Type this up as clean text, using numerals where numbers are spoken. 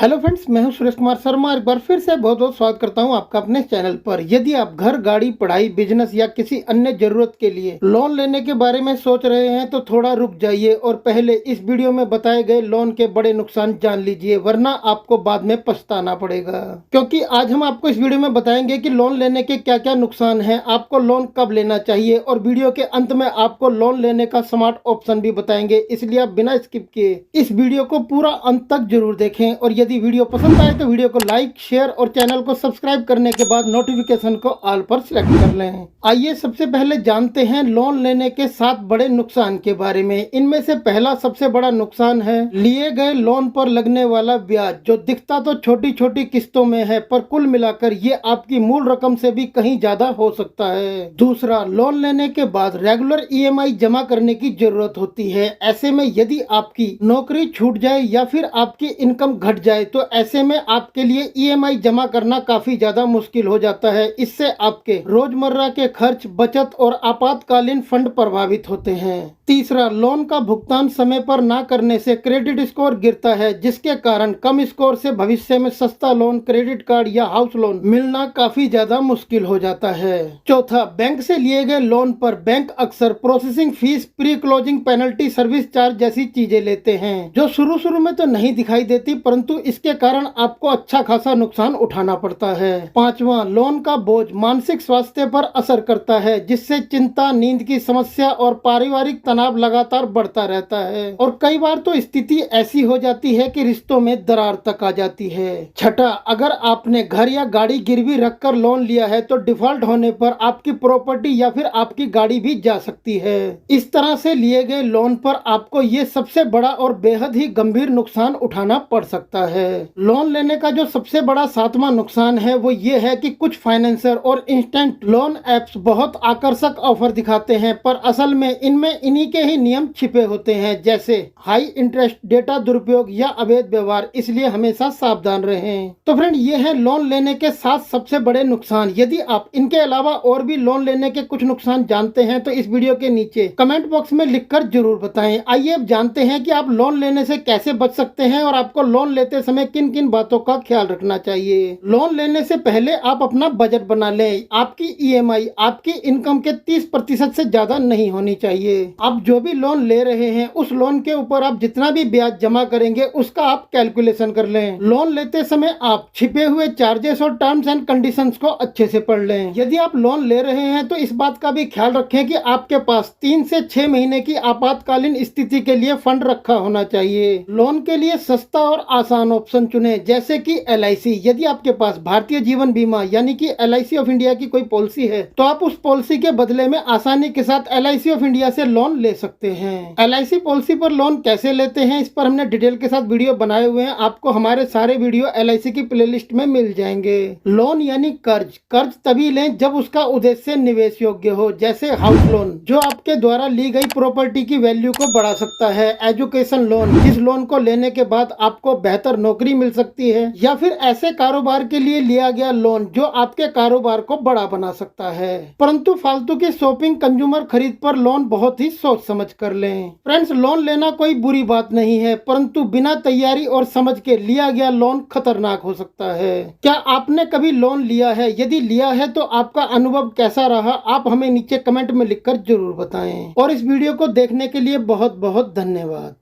Hello friends, मैं हूं सुरेश कुमार शर्मा। एक बार फिर से बहुत बहुत स्वागत करता हूं आपका अपने चैनल पर। यदि आप घर, गाड़ी, पढ़ाई, बिजनेस या किसी अन्य जरूरत के लिए लोन लेने के बारे में सोच रहे हैं तो थोड़ा रुक जाइए और पहले इस वीडियो में बताए गए लोन के बड़े नुकसान जान लीजिए, वरना आपको बाद में पछताना पड़ेगा। क्योंकि आज हम आपको इस वीडियो में बताएंगे कि लोन लेने के क्या क्या नुकसान है, आपको लोन कब लेना चाहिए, और वीडियो के अंत में आपको लोन लेने का स्मार्ट ऑप्शन भी बताएंगे। इसलिए आप बिना स्किप किए इस वीडियो को पूरा अंत तक जरूर देखें, और यदि वीडियो पसंद आए तो वीडियो को लाइक, शेयर और चैनल को सब्सक्राइब करने के बाद नोटिफिकेशन को ऑल पर सिलेक्ट कर लें। आइए सबसे पहले जानते हैं लोन लेने के 7 बड़े नुकसान के बारे में। इनमें से पहला सबसे बड़ा नुकसान है लिए गए लोन पर लगने वाला ब्याज, जो दिखता तो छोटी छोटी किस्तों में है पर कुल मिलाकर ये आपकी मूल रकम से भी कहीं ज्यादा हो सकता है। दूसरा, लोन लेने के बाद रेगुलर ईएमआई जमा करने की जरूरत होती है। ऐसे में यदि आपकी नौकरी छूट जाए या फिर आपकी इनकम घट जाए तो ऐसे में आपके लिए ईएमआई जमा करना काफी ज्यादा मुश्किल हो जाता है। इससे आपके रोजमर्रा के खर्च, बचत और आपातकालीन फंड प्रभावित होते हैं। तीसरा, लोन का भुगतान समय पर ना करने से क्रेडिट स्कोर गिरता है, जिसके कारण कम स्कोर से भविष्य में सस्ता लोन, क्रेडिट कार्ड या हाउस लोन मिलना काफी ज्यादा मुश्किल हो जाता है। चौथा, बैंक से लिए गए लोन पर बैंक अक्सर processing fees, pre closing penalty, service charge जैसी चीजें लेते हैं, जो शुरू में तो नहीं दिखाई देती, परंतु इसके कारण आपको अच्छा खासा नुकसान उठाना पड़ता है। पांचवा, लोन का बोझ मानसिक स्वास्थ्य पर असर करता है, जिससे चिंता, नींद की समस्या और पारिवारिक तनाव लगातार बढ़ता रहता है, और कई बार तो स्थिति ऐसी हो जाती है कि रिश्तों में दरार तक आ जाती है। छठा, अगर आपने घर या गाड़ी गिरवी रखकर लोन लिया है तो डिफॉल्ट होने पर आपकी प्रॉपर्टी या फिर आपकी गाड़ी भी जा सकती है। इस तरह से लिए गए लोन पर आपको ये सबसे बड़ा और बेहद ही गंभीर नुकसान उठाना पड़ सकता है। लोन लेने का जो सबसे बड़ा 7वां नुकसान है वो ये है कि कुछ फाइनेंसर और इंस्टेंट लोन एप्स बहुत आकर्षक ऑफर दिखाते हैं, पर असल में इनमें इन्हीं के ही नियम छिपे होते हैं, जैसे हाई इंटरेस्ट, डेटा दुरुपयोग या अवैध व्यवहार। इसलिए हमेशा सावधान रहें। तो फ्रेंड, ये है लोन लेने के 7 सबसे बड़े नुकसान। यदि आप इनके अलावा और भी लोन लेने के कुछ नुकसान जानते हैं तो इस वीडियो के नीचे कमेंट बॉक्स में लिखकर जरूर बताएं। आइए अब जानते हैं कि आप लोन लेने से कैसे बच सकते हैं और आपको लोन लेते समय किन किन बातों का ख्याल रखना चाहिए। लोन लेने से पहले आप अपना बजट बना लें। आपकी ईएमआई आपकी इनकम के 30% से ज्यादा नहीं होनी चाहिए। आप जो भी लोन ले रहे हैं उस लोन के ऊपर आप जितना भी ब्याज जमा करेंगे उसका आप कैलकुलेशन कर लें। लोन लेते समय आप छिपे हुए चार्जेस और टर्म्स एंड कंडीशंस को अच्छे से पढ़ लें। यदि आप लोन ले रहे हैं तो इस बात का भी ख्याल रखें कि आपके पास 3 से 6 महीने की आपातकालीन स्थिति के लिए फंड रखा होना चाहिए। लोन के लिए सस्ता और आसान ऑप्शन चुने, जैसे कि LIC। यदि आपके पास भारतीय जीवन बीमा यानी कि LIC ऑफ इंडिया की कोई पॉलिसी है तो आप उस पॉलिसी के बदले में आसानी के साथ LIC ऑफ इंडिया से लोन ले सकते हैं। LIC पॉलिसी पर लोन कैसे लेते हैं इस पर हमने डिटेल के साथ वीडियो बनाए हुए हैं। आपको हमारे सारे वीडियो LIC की प्लेलिस्ट में मिल जाएंगे। लोन यानी कर्ज। कर्ज तभी लें जब उसका उद्देश्य निवेश योग्य हो, जैसे हाउस लोन जो आपके द्वारा ली गई प्रॉपर्टी की वैल्यू को बढ़ा सकता है। एजुकेशन लोन, जिस लोन को लेने के बाद आपको बेहतर नौकरी मिल सकती है, या फिर ऐसे कारोबार के लिए लिया गया लोन जो आपके कारोबार को बड़ा बना सकता है। परंतु फालतू की शॉपिंग, कंज्यूमर खरीद पर लोन बहुत ही सोच समझ कर लें। फ्रेंड्स, लोन लेना कोई बुरी बात नहीं है, परंतु बिना तैयारी और समझ के लिया गया लोन खतरनाक हो सकता है। क्या आपने कभी लोन लिया है? यदि लिया है तो आपका अनुभव कैसा रहा, आप हमें नीचे कमेंट में लिखकर जरूर बताएं। और इस वीडियो को देखने के लिए बहुत बहुत धन्यवाद।